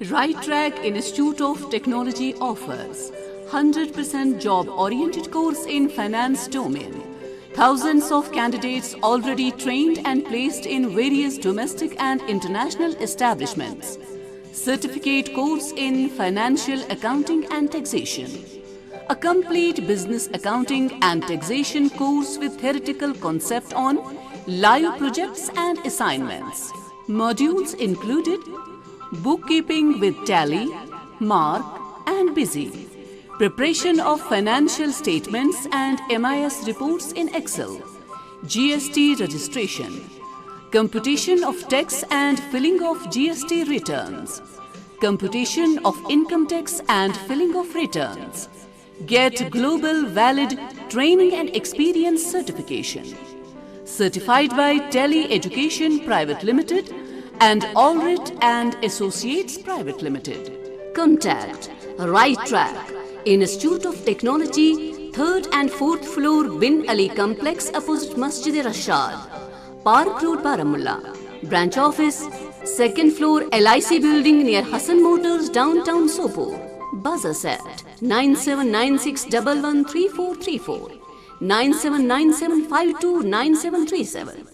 Right Track Institute of Technology offers 100% job-oriented course in finance domain. Thousands of candidates already trained and placed in various domestic and international establishments. Certificate course in financial accounting and taxation. A complete business accounting and taxation course with theoretical concept on live projects and assignments. Modules included bookkeeping with Tally, Mark and Busy, preparation of financial statements and MIS reports in Excel, GST registration, computation of tax and filling of GST returns, computation of income tax and filling of returns. Get Global Valid Training and Experience Certification. Certified by Tele Education Private Limited and Allred and Associates Private Limited. Contact Right Track Institute of Technology, 3rd and 4th floor Bin Ali Complex opposite Masjid Irshad, Park Road, Baramulla. Branch office, 2nd floor LIC building near Hassan Motors, downtown Sopore. Buzz us at 9796113434, 9797529737.